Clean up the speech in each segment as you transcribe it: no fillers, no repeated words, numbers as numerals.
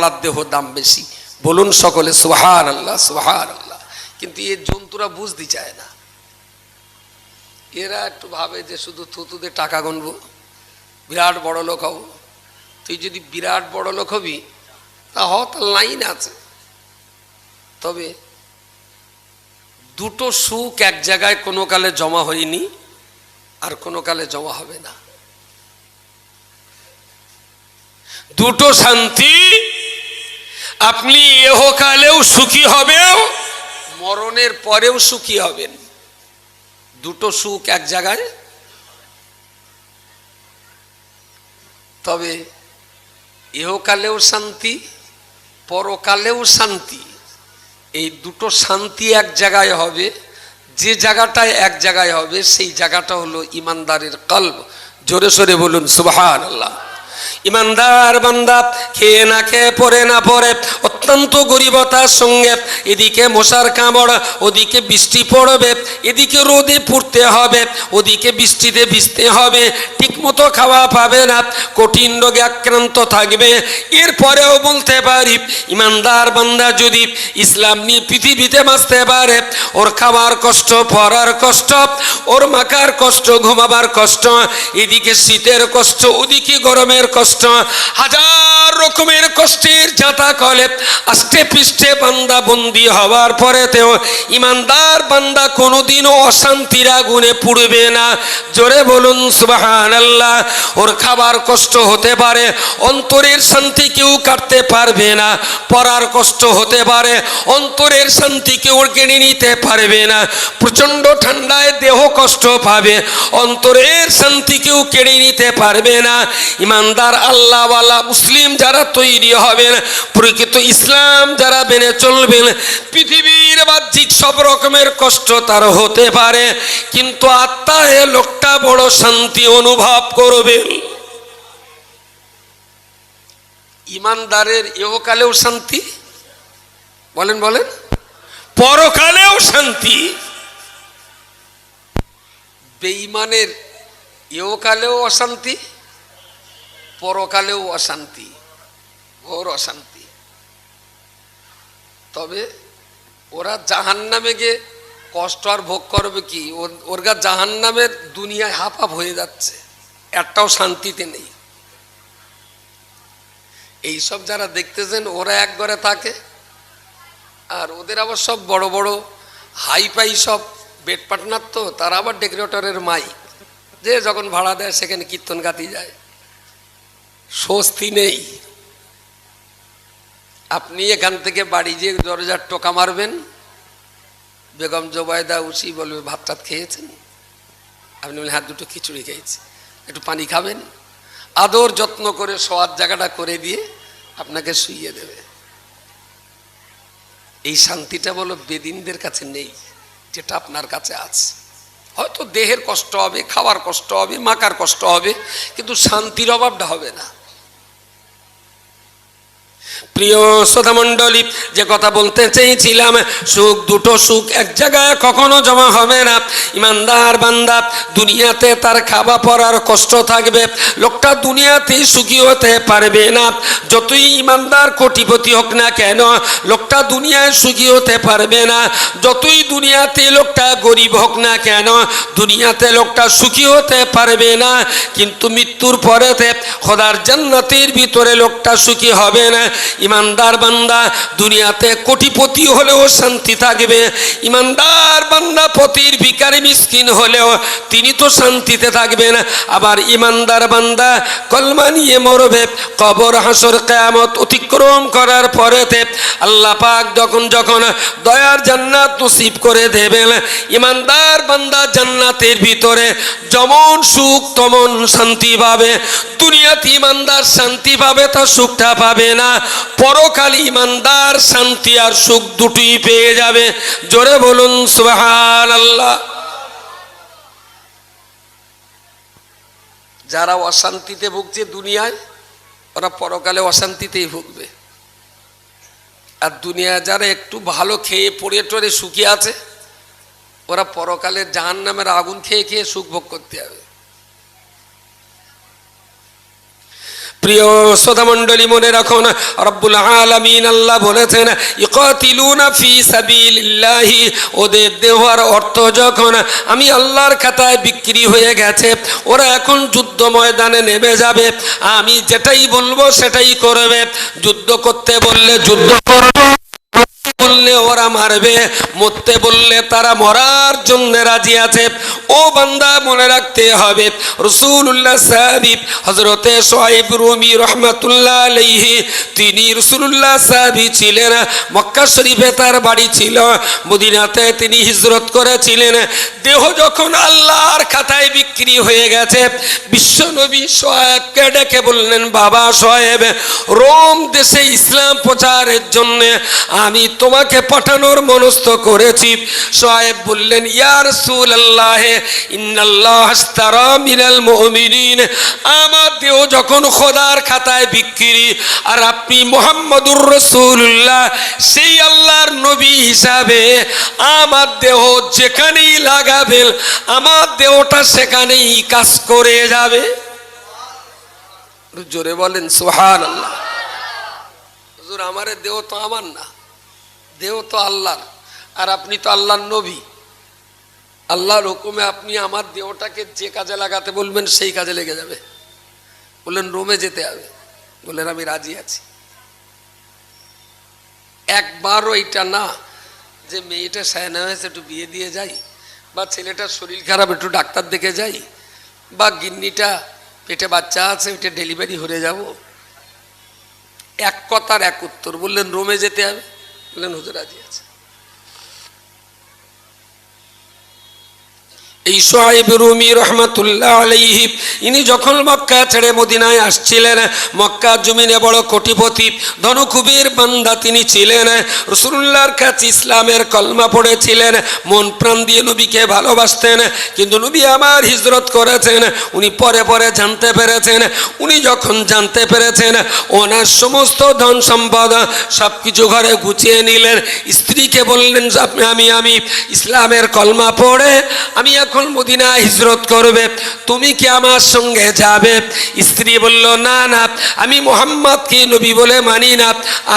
কমলার দেহ দাম বেশি। বলুন সকলে সুবহানাল্লাহ সুবহানাল্লাহ। কিন্তু এই জন্তুরা বুঝতে চায় না। এরা একটু ভাবে যে শুধু থুতুতে টাকা গুনবো, বিরাট বড় লোক হব। তুই যদি বিরাট বড় লোক হবি তা তার লাইন আছে, তবে দুটো সুখ এক জায়গায় কোনো কালে জমা হয়নি আর কোনো কালে জমা হবে না। দুটো শান্তি, আপনি ইহকালেও সুখী হবেন, মরণের পরেও সুখী হবেন। দুটো সুখ এক জায়গায়। তবে ইহকালেও শান্তি, পরকালেও শান্তি, এই দুটো শান্তি এক জায়গায় হবে। যে জায়গাটায় এক জায়গায় হবে সেই জায়গাটা হলো ইমানদারের কলব। জোরে সোরে বলুন সুবহানাল্লাহ। ইমানদার বান্দা খেয়ে না খেয়ে পরে না পরে অত্যন্ত গরিবতার সঙ্গে এদিকে মশার কামড়, ওদিকে বৃষ্টি পড়বে, এদিকে রোদে পুড়তে হবে, ওদিকে বৃষ্টিতে ভিজতে হবে, ঠিকমতো খাওয়া পাবে না, কঠিন রোগে আক্রান্ত থাকবে। এরপরেও বলতে পারি ইমানদার বান্দা যদি ইসলাম নিয়ে পৃথিবীতে বাঁচতে পারে, ওর খাওয়ার কষ্ট, পরার কষ্ট, ওর মাখার কষ্ট, ঘুমাবার কষ্ট, এদিকে শীতের কষ্ট, ওদিকে গরমের কষ্ট, হাজার রকমের কষ্টের যাতা কলে আষ্টে পৃষ্ঠে বান্দা বন্দী হওয়ার পরেতেও ইমানদার বান্দা কোনোদিনও অশান্তির আগুনে পুড়বে না। জোরে বলুন সুবহানাল্লাহ। ওর খাবার কষ্ট হতে পারে, অন্তরের শান্তি কেউ কাটতে পারবে না। পড়ার কষ্ট হতে পারে, অন্তরের শান্তি কেউ কেড়ে নিতে পারবে না। প্রচণ্ড ঠান্ডায় দেহ কষ্ট পাবে, অন্তরের শান্তি কেউ কেড়ে নিতে পারবে না। ইমানদার আল্লাহওয়ালা মুসলিম যারা তৈরি হবেন, প্রকৃত ইসলাম যারা মেনে চলবেন, পৃথিবীর বাহ্যিক সব রকমের কষ্ট তার হতে পারে, কিন্তু আত্মায় লোকটা বড় শান্তি অনুভব করবেন। ইমানদারের ইহকালেও শান্তি, বলেন বলেন, পরকালেও শান্তি। বেঈমানের ইহকালেও অশান্তি, পরকালেও অশান্তি, ঘোর অশান্তি। তবে ওরা জাহান্নামে গিয়ে কষ্ট আর ভোগ করবে কি? ওরা জাহান্নামের দুনিয়ায় হাফ হাফ হয়ে যাচ্ছে, একটাও শান্তিতে নেই। এইসব যারা দেখতেছেন ওরা এক ঘরে থাকে, আর ওদের আবার সব বড় বড় হাই পাই সব বেড পার্টনার, তো তারা আবার ডেকোরেটরের মাই, যে যখন ভাড়া দেয় সেখানে কীর্তন গাতি যায়। স্বস্তি নেই। আপনি এখান থেকে বাড়ি যেয়ে দরজার টোকা মারবেন, বেগম জোবায়দা উসি বলবে ভাত টাত খেয়েছেন? আপনি বলেন হাত দুটো খিচুড়ি খেয়েছি, একটু পানি খাবেন? আদর যত্ন করে শোয়ার জায়গাটা করে দিয়ে আপনাকে শুইয়ে দেবে। এই শান্তিটা বলো বেদিনদের কাছে নেই, যেটা আপনার কাছে আছে। হয়তো দেহের কষ্ট হবে, খাওয়ার কষ্ট হবে, মাকার কষ্ট হবে, কিন্তু শান্তির অভাবটা হবে না। প্রিয় শ্রোতা মণ্ডলী, যে কথা বলতে চেয়েছিলাম, সুখ, দুটো সুখ এক জায়গায় কখনো জমা হবে না। ইমানদার বান্দা দুনিয়াতে তার খাওয়া পরার কষ্ট থাকবে, লোকটা দুনিয়াতে সুখী হতে পারবে না। যতই ইমানদার কোটিপতি হোক না কেন, লোকটা দুনিয়ায় সুখী হতে পারবে না। যতই দুনিয়াতে লোকটা গরিব হোক না কেন, দুনিয়াতে লোকটা সুখী হতে পারবে না। কিন্তু মৃত্যুর পরেতে খোদার জান্নাতের ভিতরে লোকটা সুখী হবে না। ইমানদার বান্দা দুনিয়াতে কোটিপতি হলেও শান্তি থাকবে, ইমানদার বান্দা পতির ভিখারি মিসকিন হলেও তিনি তো শান্তিতে থাকবেন। আবার ইমানদার বান্দা কলমা নিয়ে মরবে, কবর হাসর কিয়ামত অতিক্রম করার পরেতে আল্লাহ পাক যখন দয়ার জান্নাত নসিব করে দেবেন, ইমানদার বান্দা জান্নাতের ভিতরে যেমন সুখ তেমন শান্তি পাবে। দুনিয়াতে ইমানদার শান্তি পাবে, তার সুখটা পাবে না। পরকালে ইমানদার শান্তি আর সুখ দুটোই পেয়ে যাবে। জোরে বলুন সুবহানাল্লাহ। যারা অশান্তিতে ভুগছে দুনিয়ায়, ওরা পরকালে অশান্তিতেই ভুগবে। আর দুনিয়া যারা একটু ভালো খেয়ে পড়ে টরে সুখী আছে, ওরা পরকালে জাহান্নামের আগুন খেয়ে খেয়ে সুখ ভোগ করতে হবে। প্রিয় শ্রোতা মণ্ডলী, মনে রাখুন রব্বুল আলামিন আল্লাহ বলেছেন ইকাতিলুনা ফি সাবিলিল্লাহি, ওদের দেওয়ার অর্থ যখন আমি আল্লাহর খাতায় বিক্রি হয়ে গেছে, ওরা এখন যুদ্ধ ময়দানে নেমে যাবে, আমি যেটাই বলবো সেটাই করবে, যুদ্ধ করতে বললে যুদ্ধ করবে, বললে ওরা মারবে, মরতে বললে তারা মরার জন্য রাজি আছে। ও বান্দা, মনে রাখতে হবে রাসূলুল্লাহ সাহাবী হযরতে শুআইব রুমি রাহমাতুল্লাহ আলাইহি, তিনি রাসূলুল্লাহ সাহাবী ছিলেন। মক্কা শরীফে তার বাড়ি ছিল, মদিনাতে তিনি হিজরত করেছিলেন। দেহ যখন আল্লাহর খাতায় বিক্রি হয়ে গেছে, বিশ্বনবী শুআইবকে ডেকে বললেন, বাবা শুআইব, রোম দেশে ইসলাম প্রচারের জন্য আমি তোমাকে পাঠানোর মনস্থ করেছি। শুআইব বললেন, ইয়া রাসূলুল্লাহ, ইন্নাল্লাহ আশতারা মিনাল মুমিনিন, আমার দেহ যখন খোদার খাতায় বিক্রি, আর আপনি মুহাম্মদুর রাসূলুল্লাহ সেই আল্লাহর নবী হিসাবে আমার দেহ যেখানেই লাগাবেন, আমার দেহটা সেখানেই কাজ করে যাবে। জোরে বলেন সুবহানাল্লাহ। হুজুর, আমার দেহ তো আমার না, দেহ তো আল্লাহর, আর আপনি তো আল্লাহর নবী। আল্লাহর হুকুমে আপনি আমার দেহটাকে যে কাজে লাগাতে বলবেন সেই কাজে লেগে যাবে। বললেন রোমে যেতে হবে, বললেন আমি রাজি আছি। একবারও এটা না যে মেয়েটা সায়না হয়েছে একটু বিয়ে দিয়ে যাই, বা ছেলেটার শরীর খারাপ একটু ডাক্তার দেখে যাই, বা গিন্নিটা পেটে বাচ্চা আছে ওইটা ডেলিভারি হয়ে যাব। এক কথার এক উত্তর, বললেন রোমে যেতে হবে, বললেন হুজুর রাজি আছে। এই শুআইব রুমি রাহমাতুল্লাহ আলাইহি, ইনি যখন মক্কা ছেড়ে মদিনায় আসছিলেন, মক্কা জমিনে বড় কোটিপতি ধনকুবের বান্দা তিনি ছিলেন। রাসূলুল্লাহর কাছে ইসলামের কলমা পড়েছিলেন, মন প্রাণ দিয়ে নবীকে ভালোবাসতেন। কিন্তু নবী আমার হিজরত করেছেন, উনি পরে পরে জানতে পেরেছেন। উনি যখন জানতে পেরেছেন, ওনার সমস্ত ধন সম্পদ সব কিছু ঘরে গুছিয়ে নিলেন। স্ত্রীকে বললেন, আমি ইসলামের কলমা পড়ে আমি এখন মদিনা হিজরত করবে, তুমি কি আমার সঙ্গে যাবে? স্ত্রী বলল, না না, আমি মুহাম্মদকে নবী বলে মানি না,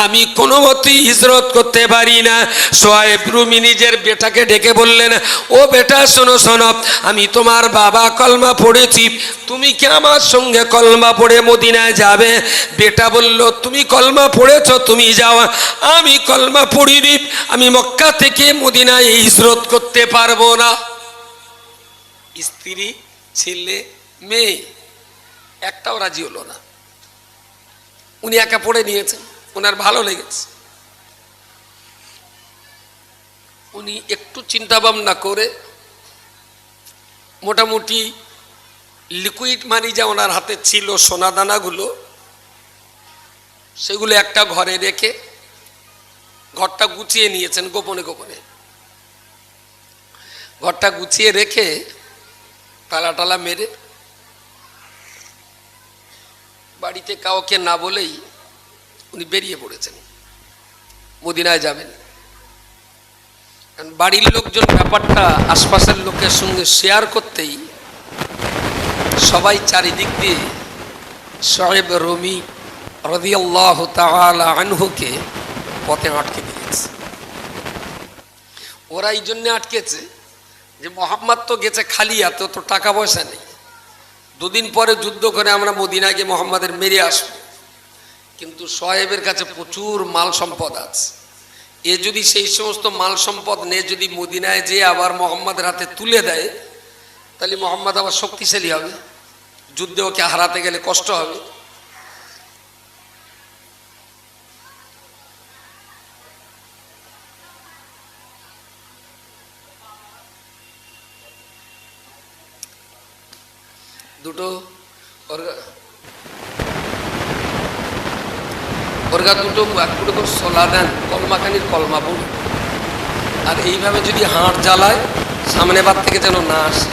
আমি কোনো মতেই হিজরত করতে পারি না। শুআইব রুমি নিজের বেটাকে ডেকে বললেন, ও বেটা শোনো শোনো, আমি তোমার বাবা কলমা পড়েছি, তুমি কি আমার সঙ্গে কলমা পড়ে মদিনায় যাবে? বেটা বলল, তুমি কলমা পড়েছ, তুমি যাও, আমি কলমা পড়িনি, আমি মক্কা থেকে মদিনায় হিজরত করতে পারবো না। স্ত্রী, ছেলে, মেয়ে একটাও রাজি হলো না। উনি একা পড়ে নিয়েছেন, ওনার ভালো লেগেছে। উনি একটু চিন্তা ভাবনা করে মোটামুটি লিকুইড মানি যা ওনার হাতে ছিল, সোনা দানাগুলো, সেগুলো একটা ঘরে রেখে ঘরটা গুছিয়ে নিয়েছেন গোপনে গোপনে। ঘরটা গুছিয়ে রেখে তালা টালা মেরে বাড়িতে কাউকে না বলেই উনি বেরিয়ে পড়েছেন, মদিনায় যাবেন। বাড়ির লোকজন ব্যাপারটা আশপাশের লোকের সঙ্গে শেয়ার করতেই সবাই চারিদিক দিয়ে শুআইব রুমি রাদিয়াল্লাহু তাআলা আনহুকে পথে আটকে দিয়েছে। ওরা এই জন্যে আটকেছে যে মোহাম্মদ তো গেছে খালি হাতে, তো টাকা পয়সা নেই, দুদিন পরে যুদ্ধ করে আমরা মদিনায় গিয়ে মোহাম্মদের মেরে আসবো। কিন্তু শুআইবের কাছে প্রচুর মাল সম্পদ আছে, এ যদি সেই সমস্ত মাল সম্পদ নিয়ে যদি মদিনায় যেয়ে আবার মোহাম্মদের হাতে তুলে দেয়, তাহলে মোহাম্মদ আবার শক্তিশালী হবে, যুদ্ধে ওকে হারাতে গেলে কষ্ট হবে। দুটো ওরগা দুটো একটু সোলা দেন, কলমাখানির কলমা পড়ুন, আর এইভাবে যদি হাড় জ্বালায় সামনে বার থেকে যেন না আসে।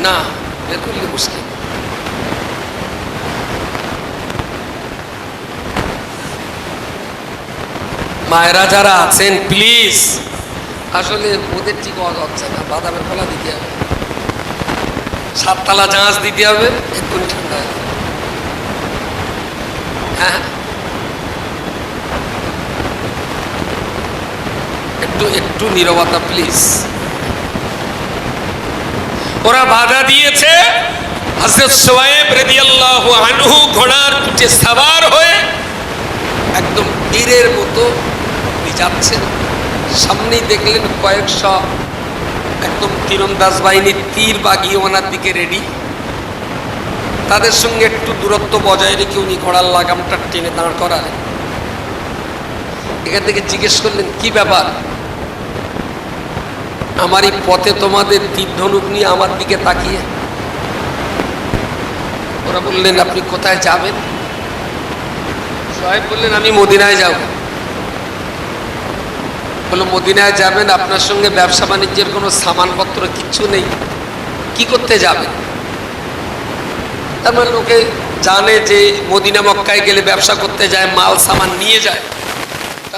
না, বের করলে মুশকিল। মায়েরা যারা আছেন প্লিজ, আসলে ওদের ঠিক হচ্ছে না, বাদামের কলা দিতে হবে, 7 তালা জাহাজ দিতে হবে, এক্ষুনি ঠান্ডা হবে। হ্যাঁ, একটু নীরবতা প্লিজ। ওরা বাধা দিয়েছে। হযরত সুহাইব রাদিয়াল্লাহু আনহু ঘোড়ার পিঠে সাওয়ার হয়ে একদম তীরের মতো যাচ্ছেন। সামনেই দেখলেন কয়েকশো একদম তীরন্দাজ বাহিনীর তীর বাগিয়ে ওনার দিকে রেডি। তাদের সঙ্গে একটু দূরত্ব বজায় রেখে উনি ঘোড়ার লাগামটা টেনে দাঁড় করালেন। এখান থেকে জিজ্ঞেস করলেন, কি ব্যাপার? আমার এই পথে তোমাদের তীর ধনুক নিয়ে আমার দিকে তাকিয়ে। ওরা বললেন, আপনি কোথায় যাবেন? সাহেব বললেন, আমি মদিনায় যাব। বললো, মদিনায় যাবেন, আপনার সঙ্গে ব্যবসা বাণিজ্যের কোনো সামানপত্র কিচ্ছু নেই, কি করতে যাবেন? তার মানে লোকে জানে যে মদিনা মক্কায় গেলে ব্যবসা করতে যায়, মাল সামান নিয়ে যায়।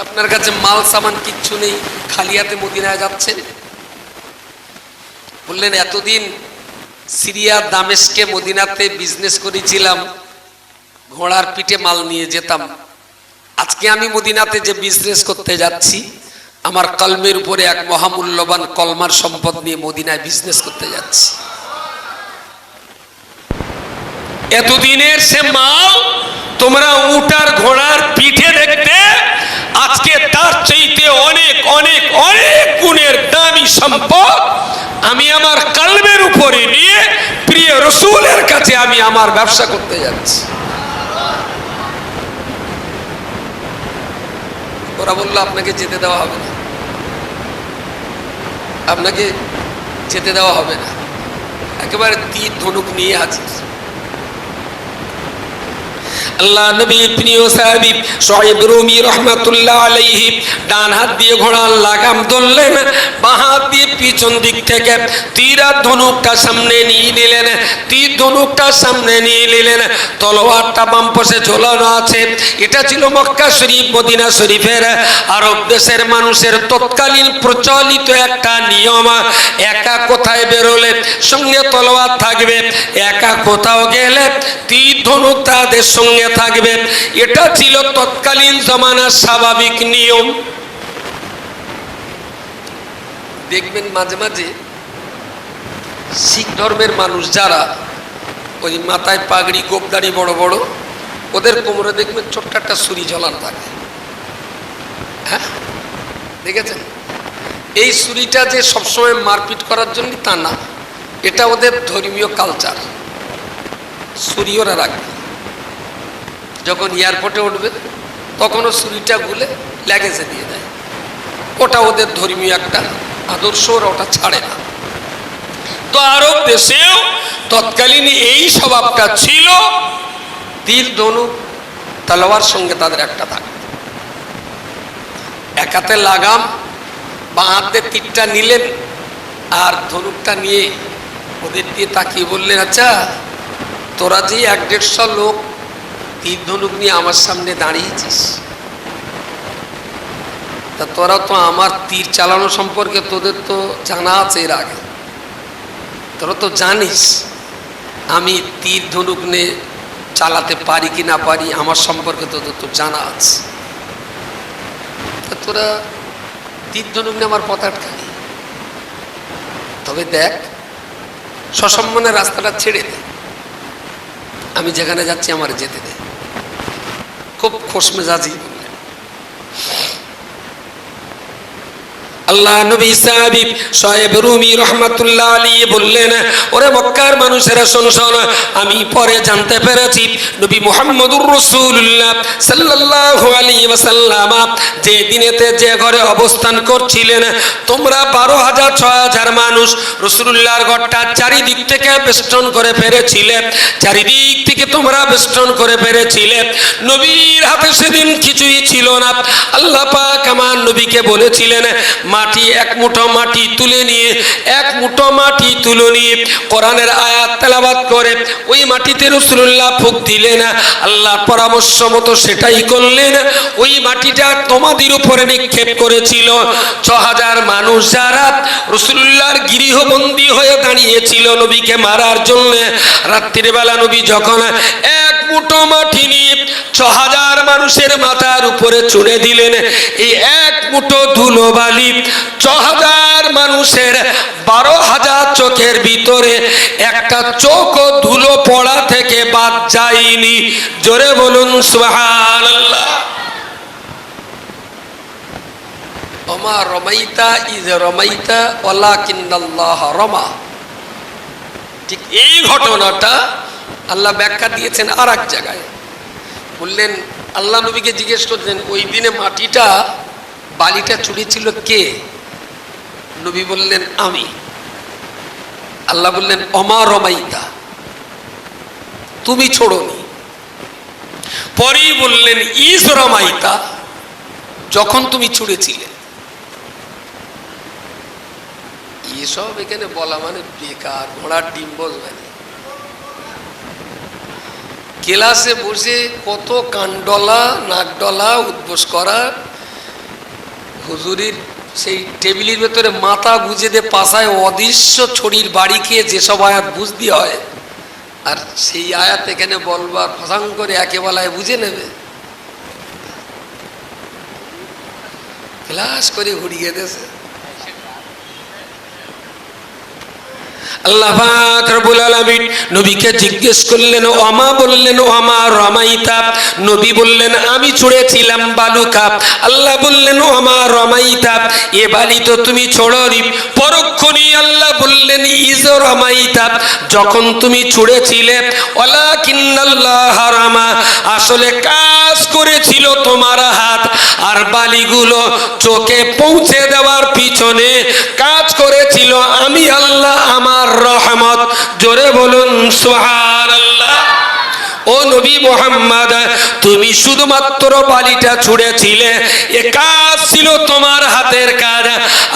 আপনার কাছে মাল সামান কিচ্ছু নেই, খালি হাতে মদিনায় যাচ্ছেন। বললেন, এতদিন সিরিয়া দামেস্কে মদিনাতে বিজনেস করেছিলাম, ঘোড়ার পিঠে মাল নিয়ে যেতাম। আজকে আমি মদিনাতে যে বিজনেস করতে যাচ্ছি, আমার কলমের উপরে এক মহামূল্যবান কলমার সম্পদ নিয়ে মদিনায় বিজনেস করতে যাচ্ছি। এতদিনের সে মাল তোমরা উটার ঘোড়ার পিঠে দেখতে, আজকে তার চাইতে অনেক অনেক অনেক গুণের দামি সম্পদ আমি আমার কলমের উপরে নিয়ে প্রিয় রাসূলের কাছে আমি আমার ব্যবসা করতে যাচ্ছি। ওরা বলল, আপনাকে যেতে দেওয়া হবে না, আপনাকে যেতে দেওয়া হবে না। একেবারে তীর ধনুক নিয়ে হাজির। আল্লাহ নবীর প্রিয় সাহাবী সুহাইব রুমি রাহমাতুল্লাহ আলাইহি ডান হাত দিয়ে ঘোড়ার লাগাম ধরলেন, বাঁ হাত দিয়ে পিছন দিক থেকে তীর আর ধনুকটা সামনে নিয়ে নিলেন। তীর ধনুকটা সামনে নিয়ে নিলেন, তলোয়ারটা বাম পাশে ঝোলানো আছে। এটা ছিল মক্কা শরীফ মদিনা শরীফের আরব দেশের মানুষের তৎকালীন প্রচলিত একটা নিয়ম। একা কোথায় বেরোলে সঙ্গে তলোয়ার থাকবে, একা কোথাও গেলে তীর ধনুক তাদের সঙ্গে থাকবে। এটা ছিল তৎকালীন জমানার স্বাভাবিক নিয়ম। দেখবেন মাঝে মাঝে শিখ ধর্মের মানুষ যারা ওই মাথায় পাগড়ি গোপদাড়ি বড় বড়, ওদের কোমরে দেখবেন ছোট্ট একটা ছুরি ঝোলানো থাকে। হ্যাঁ, দেখেছেন? এই ছুরিটা যে সবসময় মারপিট করার জন্য তা না, এটা ওদের ধর্মীয় কালচার। ছুরি ওরা রাখবে, যখন এয়ারপোর্টে উঠবে তখনও ছুরিটা গুলে ল্যাগেজে দিয়ে দেয়। ওটা ওদের ধর্মীয় একটা আদর্শ, ওটা ছাড়ে না। তো আরব দেশেও তৎকালীন এই স্বভাবটা ছিল, তীর ধনুক তলোয়ার সঙ্গে তাদের একটা থাকে। এক হাতে লাগাম, বাঁ হাতে তীরটা নিলেন আর ধনুকটা নিয়ে ওদের দিয়ে তাকিয়ে বললেন, আচ্ছা তোরা যে 1-150 লোক তীর ধনুক নিয়ে আমার সামনে দাঁড়িয়েছিস, তা তোরা তো আমার তীর চালানো সম্পর্কে তোদের তো জানা আছে, এর আগে তোরা তো জানিস আমি তীর ধনুক নিয়ে চালাতে পারি কি না পারি, আমার সম্পর্কে তোদের তো জানা আছে। তা তোরা তীর ধনুক নিয়ে আমার পথ আটকালি। তবে দেখ, সসম্মানে রাস্তাটা ছেড়ে দে, আমি যেখানে যাচ্ছি আমার যেতে দে। খুব খোশমেজাজি বললেন। আল্লাহ নবী সাহাবী সুহাইব রুমি রাহমাতুল্লাহ আলাইহি বললেন, ওরে মক্কার মানুষেরা শোন শোন, আমি পরে জানতে পেরেছি নবী মুহাম্মদুর রাসূলুল্লাহ সাল্লাল্লাহু আলাইহি ওয়াসাল্লাম যে দিনেতে যে ঘরে অবস্থান করছিলেন, তোমরা 12,000-6,000 মানুষ রাসূলুল্লাহর ঘরটা চারিদিক থেকে বেষ্টন করে ফেলেছিলে। চারিদিক থেকে তোমরা বেষ্টন করে ফেলেছিলে। নবীর হাতে সেদিন কিছুই ছিল না। আল্লাহ পাক আমার নবীকে বলেছিলেন মাটি এক মুঠো মাটি তুলে নিয়ে এক মুঠো মাটি তুলে নিয়ে কোরআনের আয়াত তেলাওয়াত করে ওই মাটিতে রাসূলুল্লাহ ফুঁক দিলেন। আল্লাহর পরামর্শ মতো সেটাই করলেন। ওই মাটিটা তোমাদের উপরে নিক্ষেপ করেছিল। ৬০০০ মানুষ যারা রাসূলুল্লাহর গৃহবন্দী হয়ে দাঁড়িয়েছিল নবীকে মারার জন্য, রাত্রির বেলা নবী যখন এক মুঠো মাটি নিয়ে ৬০০০ মানুষের মাথার উপরে ছুঁড়ে দিলেন, এই এক মুঠো ধুলো বালি ৬০০০ মানুষের ১২,০০০ চোখের ভিতরে একটা চোখও ধুলো পড়া থেকে বাদ যায়নি। জোরে বলুন সুবহানাল্লাহ। ওমা রমাইতা ইয রমাইতা ওয়ালাকিন্নাল্লাহ রমা। ঠিক এই ঘটনাটা আল্লাহ ব্যাখ্যা দিয়েছেন আর এক জায়গায়। বললেন, আল্লাহ নবীকে জিজ্ঞেস করলেন ওই দিনে মাটিটা বালিটা ছুঁড়েছিল কে? নবী বললেন আমি। আল্লাহ বললেন ওমা রমাইতা, তুমি ছোড়নি। পরেই বললেন ইয রমাইতা, যখন তুমি ছুঁড়েছিলে। এসব এখানে বলা মানে বেকার, ঘোড়ার ডিম বসবে। ক্লাসে বসে কত কানডলা নাকডলা উদ্বোস করা, হুজুরির সেই টেবিলের ভেতরে মাথা গুঁজে দিয়ে পাশায় অদৃশ্য ছড়ির বাড়ি খেয়ে যেসব আয়াত বুঝতে হয়, আর সেই আয়াত এখানে বলবার ফসাং করে একেবেলায় বুঝে নেবে। ক্লাস করে ঘুরিয়ে দেশে আল্লাহ পাক রব্বুল আলামিন নবীকে জিজ্ঞেস করলেন ওমা, বললেন ওমা রমাইতা। নবী বললেন আমি ছুঁড়েছিলাম বালুকা। আল্লাহ বললেন ওমা রমাইতা, এ বালি তো তুমি ছোড়নি। পরক্ষণেই আল্লাহ বললেন ইয রমাইতা, যখন তুমি ছুঁড়েছিলে। ওয়ালাকিন্নাল্লাহ রামা, আসলে কাজ করেছিল তোমার হাত। আর বালিগুলো চোখে পৌঁছে দেওয়ার পিছনে কাজ করেছিল আমি আল্লাহ, আমার রহমত। জোরে বলুন সুবহানাল্লাহ। ও নবী মুহাম্মদ, তুমি শুধুমাত্র বালিটা ছুঁড়েছিলে, এ কাজ ছিল তোমার হাতের কাজ।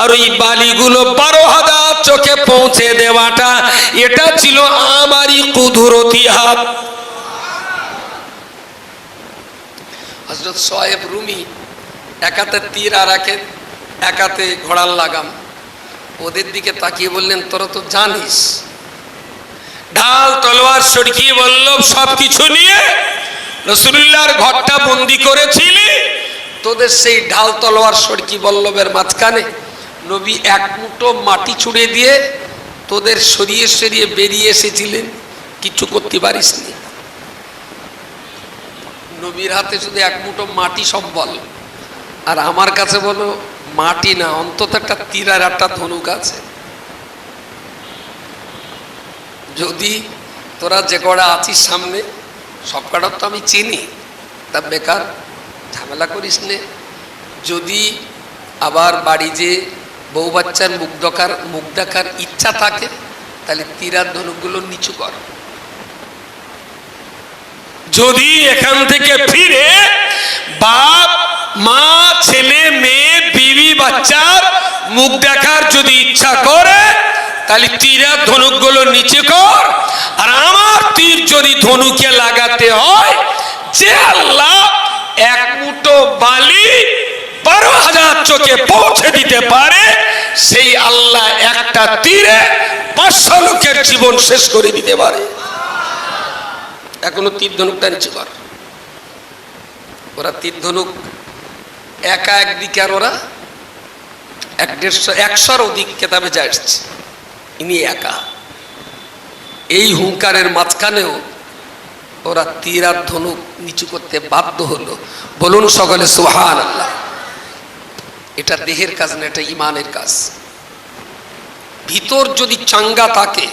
আর ওই বালিগুলো ১২,০০০ চোখে পৌঁছে দেওয়াটা, এটা ছিল আমারই কুদরতি হাত। হযরত সোহেব রুমি একাতে তীর আর একাতে ঘোড়ার লাগাম। ওদের দিকে তাকিয়ে বললেন তোরা তো জানিস, ঢাল তলোয়ার সড়কিয়ে বলল সবকিছু নিয়ে রাসূলুল্লাহর ঘরটা বন্দি করেছিলি, তোদের সেই ঢাল তলোয়ার সড়কি বল্লভের মাঝখানে নবী এক মুঠো মাটি ছুঁড়ে দিয়ে তোদের সরিয়ে সরিয়ে বেরিয়ে এসেছিলেন, কিছু করতে পারিসনি। নবীর হাতে শুধু এক মুঠো মাটি সম্বল, আর আমার কাছে বলো মাটি না, অন্তত একটা তীর আর একটা ধনুক আছে। যদি তোরা যে কটা আছিস সামনে সব কটা তো আমি চিনি, তা বেকার ঝামেলা করিস নে। যদি আবার বাড়ি যে বউ বাচ্চার মুখ দেখার ইচ্ছা থাকে, তাহলে তীর আর ধনুকগুলো নিচু কর। যদি এখান থেকে ফিরে বাপ মা ছেলে মেয়ে বিবি বাচ্চার মুখ দেখার যদি ইচ্ছা করে, তাহলে তীরের ধনুকগুলো নিচে কর। আর আমার তীর যদি ধনুকে লাগাতে হয়, যে আল্লাহ এক মুঠো বালি ১২,০০০ চোখে পৌঁছে দিতে পারে, সেই আল্লাহ একটা তীরে ৫০০ লোকের জীবন শেষ করে দিতে পারে। এখনো তীর ধনুকটা নিচে কর। ওরা তীর ধনুক একা একদিকে, আর ওরা ১৫০-১০০র অধিক কেতাবে যা এসছে, ইনি একা। এই হুঙ্কারের মাঝখানেও ওরা তীর আর ধনুক নিচু করতে বাধ্য হলো। বলুন সকলে সুবহানাল্লাহ। এটা দেহের কাজ না, এটা ইমানের কাজ। ভিতর যদি চাঙ্গা থাকে,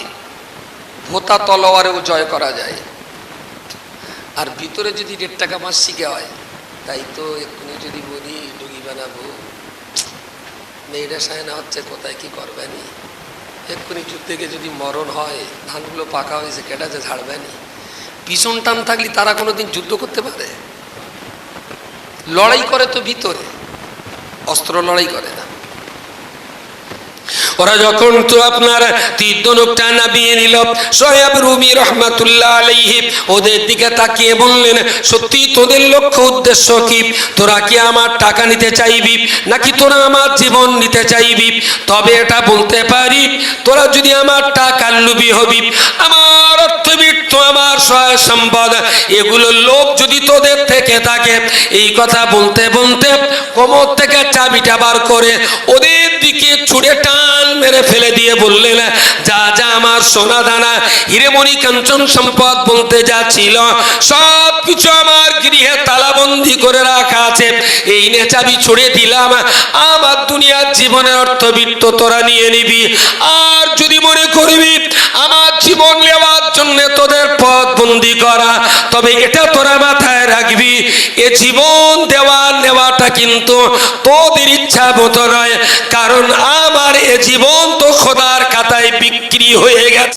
ভোতা তলোয়ারেও জয় করা যায়। আর ভিতরে যদি ১.৫ টাকা মাছ শিখে হয়, তাই তো এক্ষুনি যদি বলি ডুগি বানাবো, মেয়েরা সায়না হচ্ছে, কোথায় কি করবেনি, এক্ষুনি যুদ্ধে গিয়ে যদি মরণ হয়, ধানগুলো পাকা হয়েছে, কেটা যে ঝাড়বেনি। ভীষণ টান থাকলে তারা কোনোদিন যুদ্ধ করতে পারে? লড়াই করে তো ভিতরে। অস্ত্র লড়াই করে না। ওরা যখন তো আপনার তীর ধনুকটা নামিয়ে নিল, সোহেব রুমি রহমাতুল্লাহ আলাইহি ওদের দিকে তাকিয়ে বললেন, সত্যি তোদের লক্ষ্য উদ্দেশ্য কি? তোরা কি আমার টাকা নিতে চাইবি নাকি তোরা আমার জীবন নিতে চাইবি? তবে এটা বলতে পারি, তোরা যদি আমার টাকার লোভী হবি, আমার অর্থবিত্ত, আমার সহায় সম্পদ, এগুলোর লোভ যদি তোদের থেকে থাকে, এই কথা বলতে বলতে কোমর থেকে চাবিটা বার করে ওদের দিকে ছুঁড়ে টান মেরে ফেলে দিয়ে বললেন, যা যা আমার সোনা দানা হিরেমণি কাঞ্চন সম্পদ বলতে যা ছিল সব কিছু আমার গৃহে তালাবন্দি করে রাখা আছে, এই নে চাবি ছুড়ে দিলাম, আমার দুনিয়ার জীবনের অর্থবিত্ত তোরা নিয়ে নিবি। আর যদি মনে করবি আমার জীবন নেওয়ার জন্য তোদের পথ বন্দি করা, তবে এটা তোরা মাথায় রাখবি, এ জীবন দেওয়া নেওয়াটা কিন্তু তোদের ইচ্ছা মতো নয়, কারণ আমার এ জীবন তো খোদার খাতায় বিক্রি হয়ে গেছে।